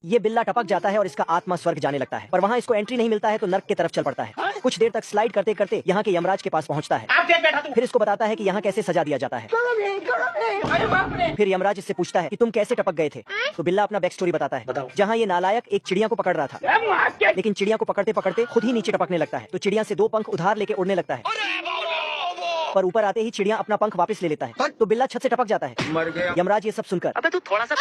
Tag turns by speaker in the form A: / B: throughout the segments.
A: ये बिल्ला टपक जाता है और इसका आत्मा स्वर्ग जाने लगता है, पर वहाँ इसको एंट्री नहीं मिलता है तो नर्क की तरफ चल पड़ता है। कुछ देर तक स्लाइड करते करते यहाँ के यमराज के पास पहुँचता है। फिर इसको बताता है कि यहाँ कैसे सजा दिया जाता है। फिर यमराज इससे पूछता है कि तुम कैसे टपक गए थे। तो बिल्ला अपना बैक स्टोरी बताता है, जहाँ ये नालायक एक चिड़िया को पकड़ रहा था, लेकिन चिड़िया को पकड़ते पकड़ते खुद ही नीचे टपकने लगता है। तो चिड़िया से 2 पंख उधार लेके उड़ने लगता है, पर ऊपर आते ही चिड़िया अपना पंख वापस ले लेता है। तो बिल्ला छत से टपक जाता है। यमराज ये सब सुनकर
B: अबे तू थोड़ा सा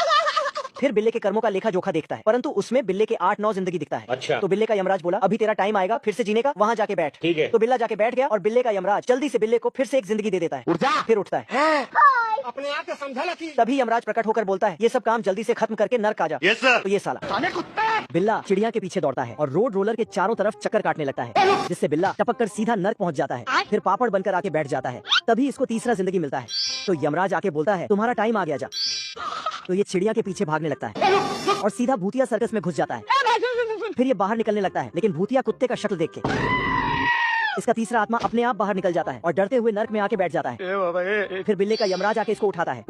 A: फिर बिल्ले के कर्मों का लेखा जोखा देखता है, परंतु उसमें बिल्ले के 8-9 जिंदगी दिखता है।
C: अच्छा।
A: तो बिल्ले का यमराज बोला, अभी तेरा टाइम आएगा फिर से जीने का, वहाँ जाके बैठ।
C: ठीक है।
A: तो बिल्ला जाके बैठ गया और बिल्ले का यमराज जल्दी से बिल्ले को फिर से एक जिंदगी दे देता है। फिर उठता है।
D: अपने आप समझा लकी।
A: तभी यमराज प्रकट होकर बोलता है, ये सब काम जल्दी से खत्म करके नर्क आ जा।
C: Yes sir.
A: तो ये साला बिल्ला चिड़िया के पीछे दौड़ता है और रोड रोलर के चारों तरफ चक्कर काटने लगता है, जिससे बिल्ला टपक कर सीधा नर्क पहुंच जाता है। फिर पापड़ बनकर आके बैठ जाता है। तभी इसको तीसरा जिंदगी मिलता है। तो यमराज आके बोलता है, तुम्हारा टाइम आ गया, जा। तो ये चिड़िया के पीछे भागने लगता है और सीधा भूतिया सर्कस में घुस जाता है। फिर ये बाहर निकलने लगता है, लेकिन भूतिया कुत्ते का शक्ल देख के इसका तीसरा आत्मा अपने आप बाहर निकल जाता है और डरते हुए नर्क में आके बैठ जाता है। फिर बिल्ले का यमराज आके इसको उठाता है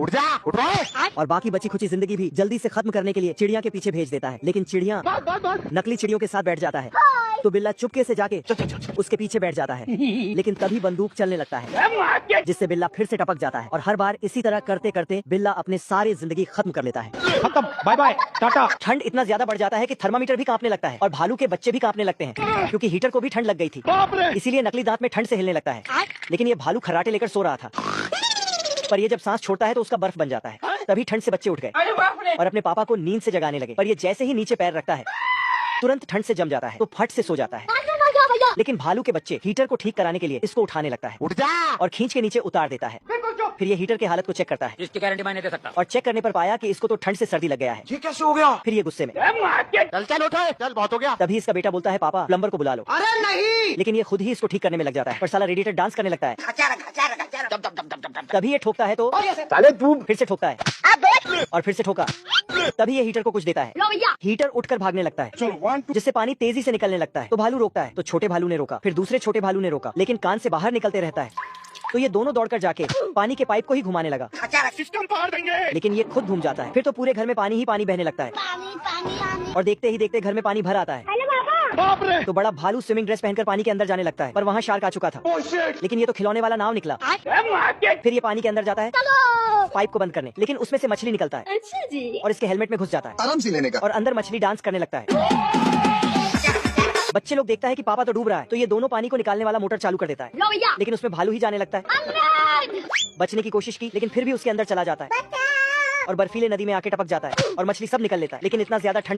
A: और बाकी बची खुची जिंदगी भी जल्दी से खत्म करने के लिए चिड़िया के पीछे भेज देता है, लेकिन चिड़िया नकली चिड़ियों के साथ बैठ जाता है। तो बिल्ला चुपके से जाके उसके पीछे बैठ जाता है, लेकिन तभी बंदूक चलने लगता है, जिससे बिल्ला फिर से टपक जाता है और हर बार इसी तरह करते करते बिल्ला अपने सारी जिंदगी खत्म कर लेता है।
D: खत्म, बाय बाय, टाटा।
A: ठंड इतना ज्यादा बढ़ जाता है कि थर्मामीटर भी कांपने लगता है और भालू के बच्चे भी कांपने लगते हैं, क्योंकि हीटर को भी ठंड लग गई थी। इसीलिए नकली दांत में ठंड से हिलने लगता है। लेकिन ये भालू खर्राटे लेकर सो रहा था, पर ये जब सांस छोड़ता है तो उसका बर्फ बन जाता है। तभी ठंड से बच्चे उठ गए और अपने पापा को नींद से जगाने लगे, पर ये जैसे ही नीचे पैर रखता है तुरंत ठंड से जम जाता है, तो फट से सो जाता है। लेकिन भालू के बच्चे हीटर को ठीक कराने के लिए इसको उठाने लगता है और खींच के नीचे उतार देता है। फिर ये हीटर की हालत को चेक करता है,
B: इसकी गारंटी मैं नहीं दे सकता।
A: और चेक करने पर पाया कि इसको तो ठंड से सर्दी लग गया है।
D: ये कैसे हो गया?
A: फिर ये गुस्से में
D: चल चल उठे, चल बहुत हो गया।
A: तभी इसका बेटा बोलता है, पापा प्लम्बर को बुला लो।
D: अरे नहीं।
A: लेकिन ये खुद ही इसको ठीक करने में लग जाता है, पर साला रेडिएटर डांस करने लगता है। तभी ये ठोकता है तो
D: साले तू
A: फिर से ठोकता है और फिर से ठोका। तभी ये हीटर को कुछ देता है। हीटर उठकर भागने लगता है,
D: चलो 1 2
A: जिससे पानी तेजी से निकलने लगता है। तो भालू रोकता है, तो छोटे भालू ने रोका, फिर दूसरे छोटे भालू ने रोका, लेकिन कान से बाहर निकलते रहता है। तो ये दोनों दौड़कर जाके पानी के पाइप को ही घुमाने लगा,
D: सिस्टम फाड़ देंगे।
A: लेकिन ये खुद घूम जाता है। फिर तो पूरे घर में पानी ही पानी बहने लगता है और देखते ही देखते घर में पानी भर आता है।
D: बाप रे।
A: तो बड़ा भालू स्विमिंग ड्रेस पहनकर पानी के अंदर जाने लगता है, पर वहाँ शार्क आ चुका था।
D: Oh shit।
A: लेकिन ये तो खिलौने वाला नाव निकला। फिर ये पानी के अंदर जाता है पाइप को बंद करने, लेकिन उसमें से मछली निकलता है
E: अच्छा जी।
A: और इसके हेलमेट में घुस जाता है
F: आराम से लेने का।
A: और अंदर मछली डांस करने लगता है। बच्चे लोग देखता है कि पापा तो डूब रहा है, तो ये दोनों पानी को निकालने वाला मोटर चालू कर देता है, लेकिन उसमें भालू ही जाने लगता है। बचने की कोशिश की, लेकिन फिर भी उसके अंदर चला जाता है और बर्फीले नदी में आके टपक जाता है और मछली सब निकल लेता है। लेकिन इतना ज्यादा ठंड